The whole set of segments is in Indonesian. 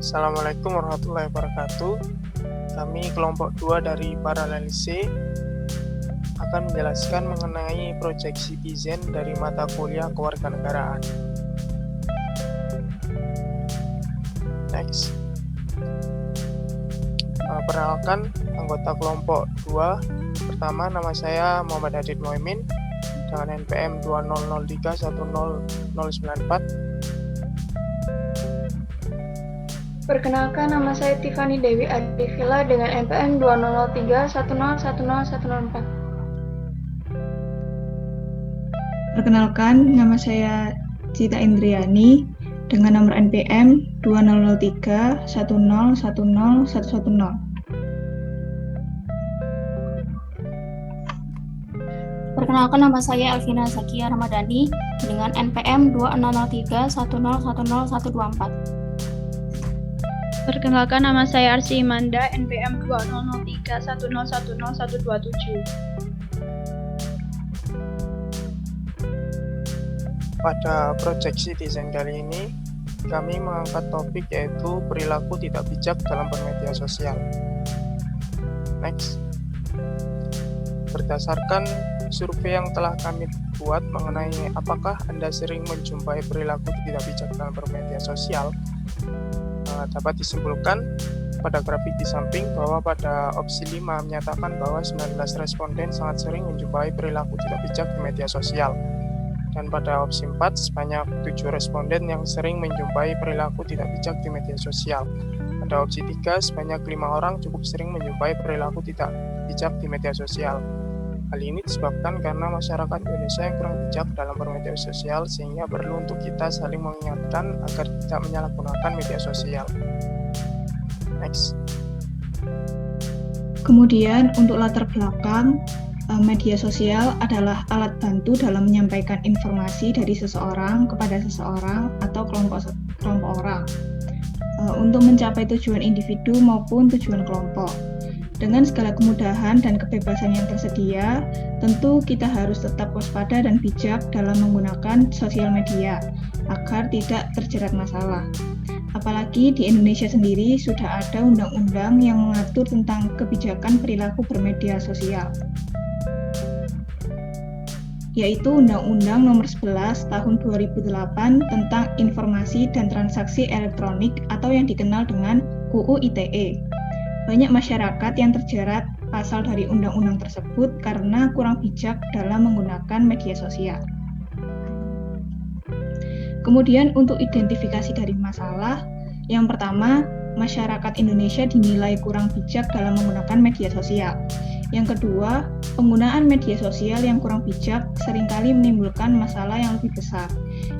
Assalamualaikum warahmatullahi wabarakatuh. Kami kelompok 2 dari Paralelise akan menjelaskan mengenai Project Citizen dari mata kuliah kewarganegaraan. Next. Perkenalkan anggota kelompok 2. Pertama, nama saya Muhammad Adit Muhaimin dengan NPM 2003100094. Perkenalkan, nama saya Tiffany Dewi Adivila dengan NPM 200310101004. Perkenalkan, nama saya Cita Indriani dengan nomor NPM 200310101110. Perkenalkan, nama saya Elvina Zakia Ramadhani dengan NPM 200310101124. Perkenalkan, nama saya Arsy Imanda, NPM 200310101127. Pada Project Citizen kali ini, kami mengangkat topik yaitu perilaku tidak bijak dalam bermedia sosial. Next. Berdasarkan survei yang telah kami buat mengenai apakah Anda sering menjumpai perilaku tidak bijak dalam bermedia sosial, dapat disimpulkan pada grafik di samping bahwa pada opsi 5 menyatakan bahwa 19 responden sangat sering menjumpai perilaku tidak bijak di media sosial. Dan pada opsi 4 sebanyak 7 responden yang sering menjumpai perilaku tidak bijak di media sosial. Pada opsi 3 sebanyak 5 orang cukup sering menjumpai perilaku tidak bijak di media sosial. Hal ini disebabkan karena masyarakat Indonesia yang kurang bijak dalam bermedia sosial, sehingga perlu untuk kita saling mengingatkan agar tidak menyalahgunakan media sosial. Next. Kemudian untuk latar belakang, media sosial adalah alat bantu dalam menyampaikan informasi dari seseorang kepada seseorang atau kelompok orang untuk mencapai tujuan individu maupun tujuan kelompok. Dengan segala kemudahan dan kebebasan yang tersedia, tentu kita harus tetap waspada dan bijak dalam menggunakan sosial media agar tidak terjerat masalah. Apalagi di Indonesia sendiri sudah ada undang-undang yang mengatur tentang kebijakan perilaku bermedia sosial, yaitu Undang-Undang Nomor 11 Tahun 2008 tentang Informasi dan Transaksi Elektronik atau yang dikenal dengan UU ITE. Banyak masyarakat yang terjerat pasal dari undang-undang tersebut karena kurang bijak dalam menggunakan media sosial. Kemudian untuk identifikasi dari masalah, yang pertama, masyarakat Indonesia dinilai kurang bijak dalam menggunakan media sosial. Yang kedua, penggunaan media sosial yang kurang bijak seringkali menimbulkan masalah yang lebih besar.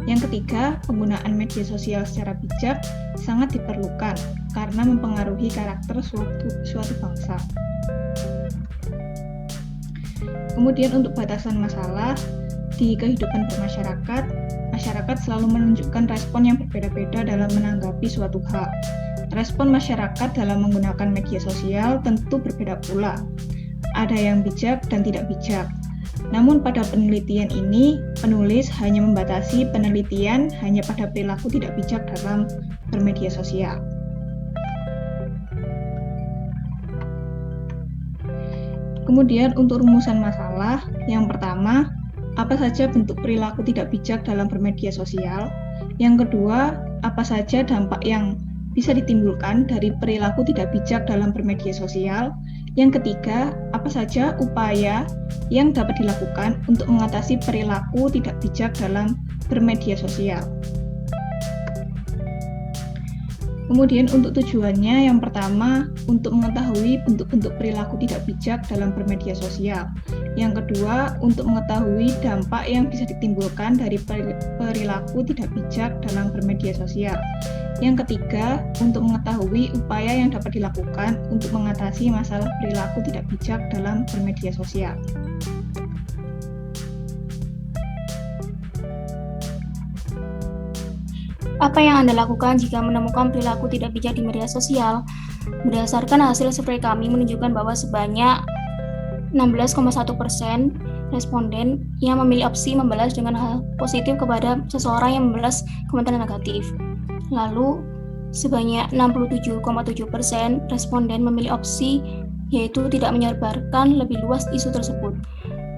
Yang ketiga, penggunaan media sosial secara bijak sangat diperlukan karena mempengaruhi karakter suatu bangsa. Kemudian untuk batasan masalah, di kehidupan bermasyarakat, masyarakat selalu menunjukkan respon yang berbeda-beda dalam menanggapi suatu hal. Respon masyarakat dalam menggunakan media sosial tentu berbeda pula. Ada yang bijak dan tidak bijak. Namun pada penelitian ini, penulis hanya membatasi penelitian hanya pada perilaku tidak bijak dalam bermedia sosial. Kemudian untuk rumusan masalah, yang pertama, apa saja bentuk perilaku tidak bijak dalam bermedia sosial? Yang kedua, apa saja dampak yang bisa ditimbulkan dari perilaku tidak bijak dalam bermedia sosial? Yang ketiga, apa saja upaya yang dapat dilakukan untuk mengatasi perilaku tidak bijak dalam bermedia sosial? Kemudian untuk tujuannya, yang pertama, untuk mengetahui bentuk-bentuk perilaku tidak bijak dalam bermedia sosial. Yang kedua, untuk mengetahui dampak yang bisa ditimbulkan dari perilaku tidak bijak dalam bermedia sosial. Yang ketiga, untuk mengetahui upaya yang dapat dilakukan untuk mengatasi masalah perilaku tidak bijak dalam bermedia sosial. Apa yang Anda lakukan jika menemukan perilaku tidak bijak di media sosial? Berdasarkan hasil survei kami menunjukkan bahwa sebanyak 16,1% responden yang memilih opsi membalas dengan hal positif kepada seseorang yang membalas komentar negatif. Lalu sebanyak 67,7% responden memilih opsi yaitu tidak menyebarkan lebih luas isu tersebut,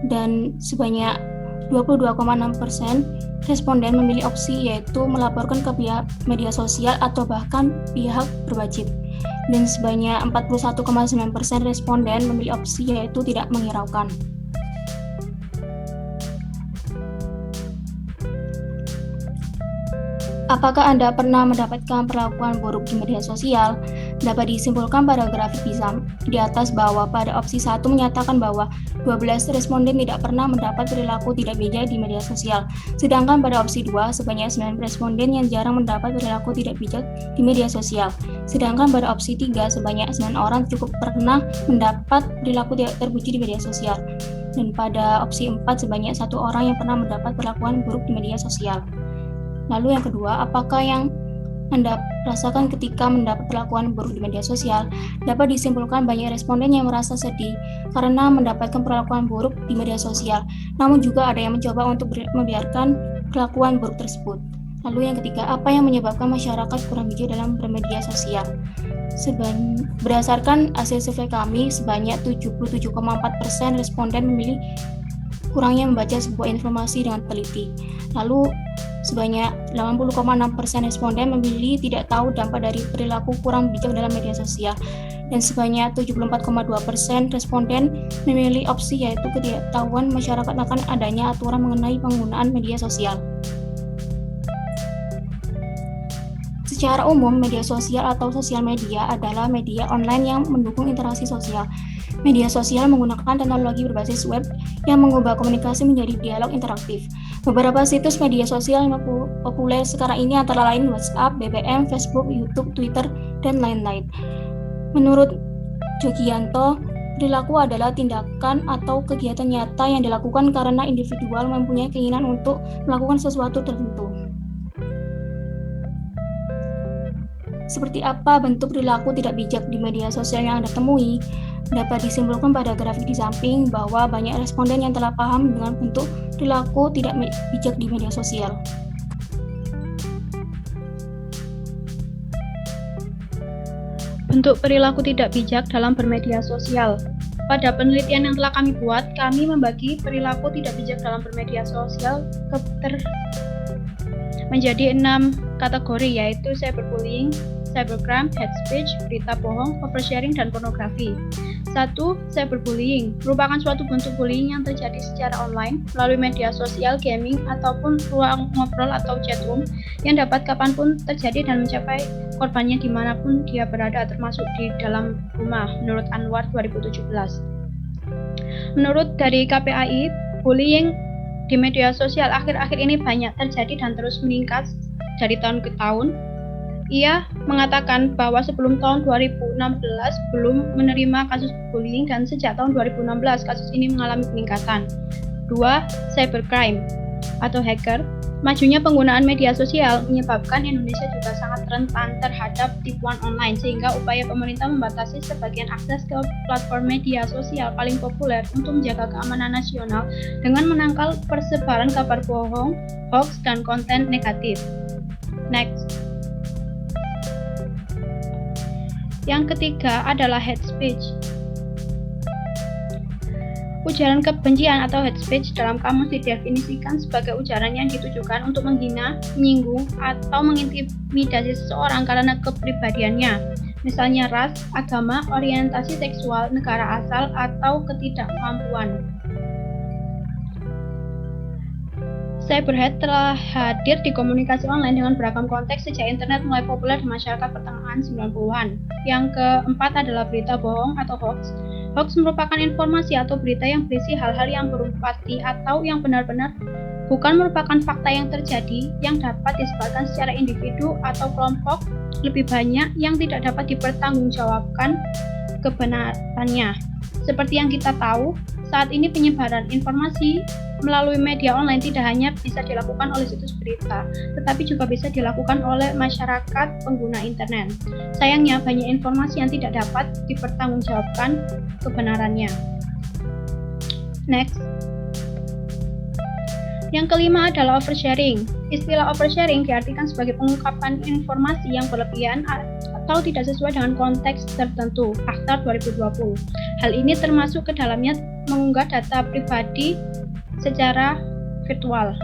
dan sebanyak 22,6% responden memilih opsi yaitu melaporkan ke pihak media sosial atau bahkan pihak berwajib, dan sebanyak 41,9% responden memilih opsi yaitu tidak menghiraukan. Apakah Anda pernah mendapatkan perlakuan buruk di media sosial? Dapat disimpulkan pada grafik di atas bahwa pada opsi 1 menyatakan bahwa 12 responden tidak pernah mendapat perilaku tidak bijak di media sosial. Sedangkan pada opsi 2, sebanyak 9 responden yang jarang mendapat perilaku tidak bijak di media sosial. Sedangkan pada opsi 3, sebanyak 9 orang cukup pernah mendapat perilaku tidak terpuji di media sosial. Dan pada opsi 4, sebanyak 1 orang yang pernah mendapat perlakuan buruk di media sosial. Lalu yang kedua, apakah yang Anda rasakan ketika mendapat perlakuan buruk di media sosial? Dapat disimpulkan banyak responden yang merasa sedih karena mendapatkan perlakuan buruk di media sosial. Namun juga ada yang mencoba untuk membiarkan perlakuan buruk tersebut. Lalu yang ketiga, apa yang menyebabkan masyarakat kurang bijak dalam bermedia sosial? Berdasarkan hasil survei kami, sebanyak 77,4% responden memilih kurangnya membaca sebuah informasi dengan teliti. Lalu sebanyak 80,6% responden memilih tidak tahu dampak dari perilaku kurang bijak dalam media sosial, dan sebanyak 74,2% responden memilih opsi yaitu ketidaktahuan masyarakat akan adanya aturan mengenai penggunaan media sosial. Secara umum, media sosial atau sosial media adalah media online yang mendukung interaksi sosial. Media sosial menggunakan teknologi berbasis web yang mengubah komunikasi menjadi dialog interaktif. Beberapa situs media sosial yang populer sekarang ini antara lain WhatsApp, BBM, Facebook, YouTube, Twitter, dan lain-lain. Menurut Jogianto, perilaku adalah tindakan atau kegiatan nyata yang dilakukan karena individual mempunyai keinginan untuk melakukan sesuatu tertentu. Seperti apa bentuk perilaku tidak bijak di media sosial yang Anda temui? Dapat disimpulkan pada grafik di samping bahwa banyak responden yang telah paham dengan bentuk perilaku tidak bijak di media sosial. Bentuk perilaku tidak bijak dalam bermedia sosial. Pada penelitian yang telah kami buat, kami membagi perilaku tidak bijak dalam bermedia sosial menjadi 6 kategori, yaitu cyberbullying, cybercrime, hate speech, berita bohong, oversharing, dan pornografi. 1. Cyberbullying merupakan suatu bentuk bullying yang terjadi secara online melalui media sosial, gaming, ataupun ruang ngobrol atau chat room yang dapat kapanpun terjadi dan mencapai korbannya dimanapun dia berada, termasuk di dalam rumah, menurut Anwar 2017. Menurut dari KPAI, bullying di media sosial akhir-akhir ini banyak terjadi dan terus meningkat dari tahun ke tahun. Ia mengatakan bahwa sebelum tahun 2016 belum menerima kasus bullying dan sejak tahun 2016 kasus ini mengalami peningkatan. 2. Cybercrime atau hacker. Majunya penggunaan media sosial menyebabkan Indonesia juga sangat rentan terhadap tipuan online, sehingga upaya pemerintah membatasi sebagian akses ke platform media sosial paling populer untuk menjaga keamanan nasional dengan menangkal persebaran kabar bohong, hoax, dan konten negatif. Next. Yang ketiga adalah hate speech. Ujaran kebencian atau hate speech dalam kamus didefinisikan sebagai ujaran yang ditujukan untuk menghina, menyinggung, atau mengintimidasi seseorang karena kepribadiannya, misalnya ras, agama, orientasi seksual, negara asal, atau ketidakmampuan. Cyberhate telah hadir di komunikasi online dengan beragam konteks sejak internet mulai populer di masyarakat pertengahan 90-an. Yang keempat adalah berita bohong atau hoax. Hoax merupakan informasi atau berita yang berisi hal-hal yang berumpati atau yang benar-benar bukan merupakan fakta yang terjadi, yang dapat disebarkan secara individu atau kelompok lebih banyak yang tidak dapat dipertanggungjawabkan kebenarannya. Seperti yang kita tahu, saat ini penyebaran informasi melalui media online tidak hanya bisa dilakukan oleh situs berita, tetapi juga bisa dilakukan oleh masyarakat pengguna internet. Sayangnya, banyak informasi yang tidak dapat dipertanggungjawabkan kebenarannya. Next. Yang kelima adalah oversharing. Istilah oversharing diartikan sebagai pengungkapan informasi yang berlebihan atau tidak sesuai dengan konteks tertentu, Akta 2020. Hal ini termasuk ke dalamnya mengunggah data pribadi secara virtual.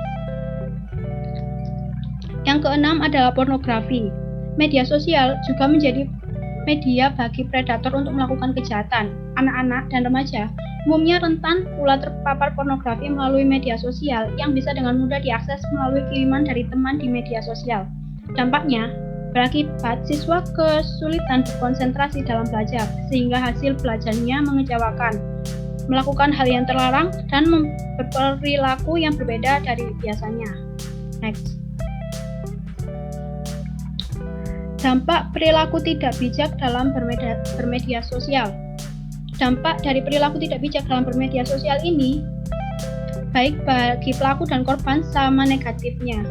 Yang keenam adalah pornografi. Media sosial juga menjadi media bagi predator untuk melakukan kejahatan. Anak-anak dan remaja umumnya rentan pula terpapar pornografi melalui media sosial yang bisa dengan mudah diakses melalui kiriman dari teman di media sosial. Dampaknya berakibat siswa kesulitan berkonsentrasi dalam belajar, sehingga hasil belajarnya mengecewakan, melakukan hal yang terlarang, dan berperilaku yang berbeda dari biasanya. Next. Dampak perilaku tidak bijak dalam bermedia sosial. Dampak dari perilaku tidak bijak dalam bermedia sosial ini baik bagi pelaku dan korban sama negatifnya.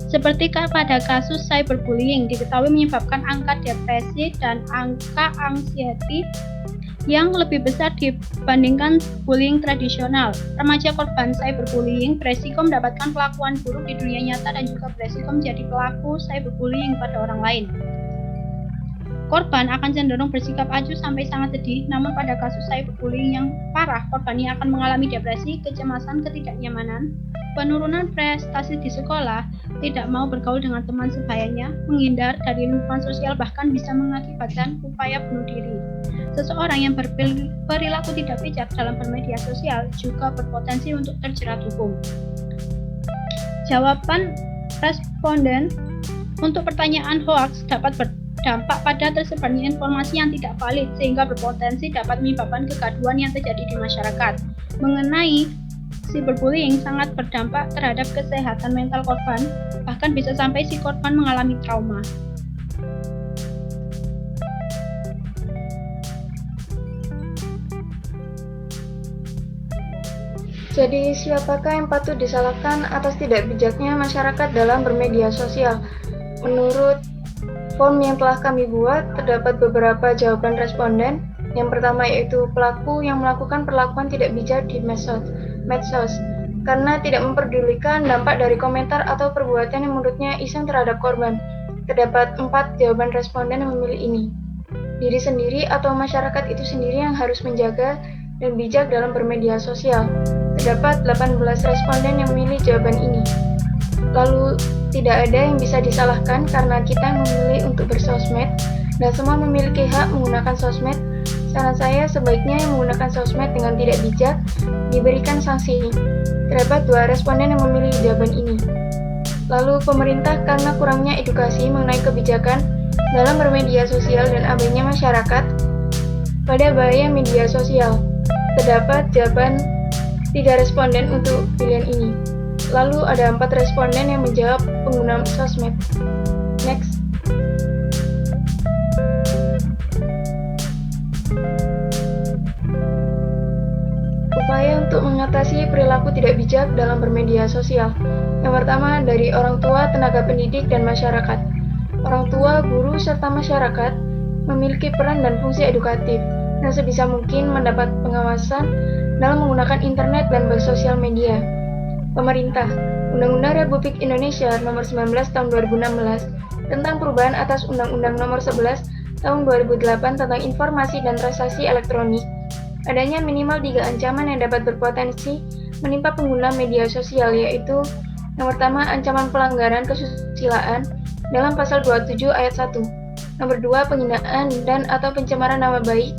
Seperti pada kasus cyberbullying diketahui menyebabkan angka depresi dan angka anxiety yang lebih besar dibandingkan bullying tradisional. Remaja korban cyberbullying beresiko mendapatkan perlakuan buruk di dunia nyata dan juga beresiko menjadi pelaku cyberbullying pada orang lain. Korban akan cenderung bersikap acuh sampai sangat sedih, namun pada kasus cyberbullying yang parah, korbannya akan mengalami depresi, kecemasan, ketidaknyamanan, penurunan prestasi di sekolah, tidak mau bergaul dengan teman sebayanya, menghindar dari lingkungan sosial, bahkan bisa mengakibatkan upaya bunuh diri. Seseorang yang berperilaku tidak bijak dalam bermedia sosial juga berpotensi untuk terjerat hukum. Jawaban responden untuk pertanyaan hoax dapat berdampak pada tersebarnya informasi yang tidak valid, sehingga berpotensi dapat menyebabkan kegaduhan yang terjadi di masyarakat. Mengenai cyberbullying sangat berdampak terhadap kesehatan mental korban, bahkan bisa sampai si korban mengalami trauma. Jadi, siapakah yang patut disalahkan atas tidak bijaknya masyarakat dalam bermedia sosial? Menurut form yang telah kami buat, terdapat beberapa jawaban responden. Yang pertama yaitu pelaku yang melakukan perlakuan tidak bijak di medsos, karena tidak memperdulikan dampak dari komentar atau perbuatan yang menurutnya iseng terhadap korban. Terdapat 4 jawaban responden yang memilih ini. Diri sendiri atau masyarakat itu sendiri yang harus menjaga dan bijak dalam bermedia sosial. Terdapat 18 responden yang memilih jawaban ini. Lalu, tidak ada yang bisa disalahkan karena kita yang memilih untuk bersosmed dan semua memiliki hak menggunakan sosmed. Saran saya sebaiknya yang menggunakan sosmed dengan tidak bijak diberikan sanksi. Terdapat 2 responden yang memilih jawaban ini. Lalu, pemerintah karena kurangnya edukasi mengenai kebijakan dalam bermedia sosial dan abainya masyarakat pada bahaya media sosial. Terdapat jawaban 3 responden untuk pilihan ini. Lalu ada 4 responden yang menjawab pengguna sosmed. Next. Upaya untuk mengatasi perilaku tidak bijak dalam bermedia sosial. Yang pertama dari orang tua, tenaga pendidik, dan masyarakat. Orang tua, guru, serta masyarakat memiliki peran dan fungsi edukatif dan sebisa mungkin mendapat pengawasan dalam menggunakan internet dan bersosial media. Pemerintah, Undang-Undang Republik Indonesia Nomor 19 Tahun 2016 tentang perubahan atas Undang-Undang Nomor 11 Tahun 2008 tentang Informasi dan Transaksi Elektronik, adanya minimal 3 ancaman yang dapat berpotensi menimpa pengguna media sosial, yaitu yang pertama ancaman pelanggaran kesusilaan dalam pasal 27 ayat 1, nomor 2 penghinaan dan atau pencemaran nama baik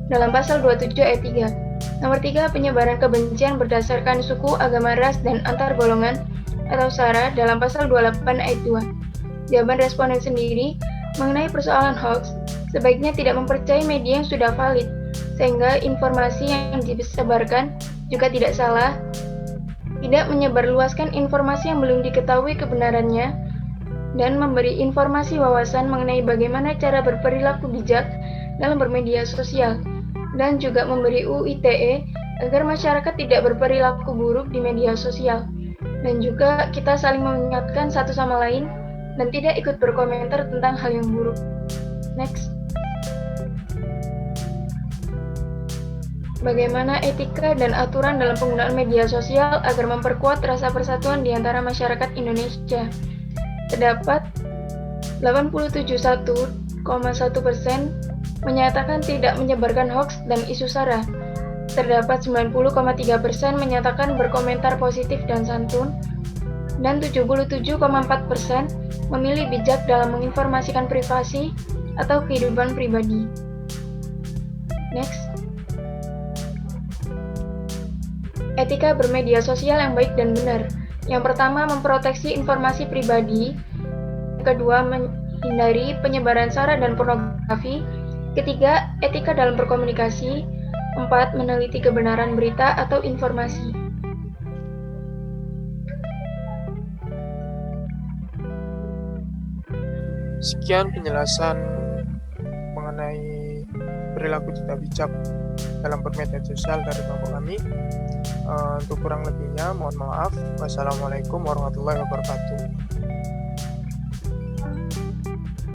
dalam pasal 27 ayat 3. Nomor 3, penyebaran kebencian berdasarkan suku, agama, ras, dan antar golongan atau SARA dalam pasal 28 ayat 2. Jawaban responden sendiri mengenai persoalan hoax, sebaiknya tidak mempercayai media yang sudah valid, sehingga informasi yang disebarkan juga tidak salah, tidak menyebarluaskan informasi yang belum diketahui kebenarannya, dan memberi informasi wawasan mengenai bagaimana cara berperilaku bijak dalam bermedia sosial, dan juga memberi UITE agar masyarakat tidak berperilaku buruk di media sosial. Dan juga kita saling mengingatkan satu sama lain dan tidak ikut berkomentar tentang hal yang buruk. Next. bagaimana etika dan aturan dalam penggunaan media sosial agar memperkuat rasa persatuan di antara masyarakat Indonesia. Terdapat 87,1% menyatakan tidak menyebarkan hoaks dan isu sara. Terdapat 90,3% menyatakan berkomentar positif dan santun, dan 77,4% memilih bijak dalam menginformasikan privasi atau kehidupan pribadi. Next. Etika bermedia sosial yang baik dan benar. Yang pertama, memproteksi informasi pribadi. Kedua, menghindari penyebaran sara dan pornografi. Ketiga, etika dalam berkomunikasi. 4. Meneliti kebenaran berita atau informasi. Sekian penjelasan mengenai perilaku tidak bijak dalam bermedia sosial dari kelompok kami. Untuk kurang lebihnya, mohon maaf. Wassalamualaikum warahmatullahi wabarakatuh.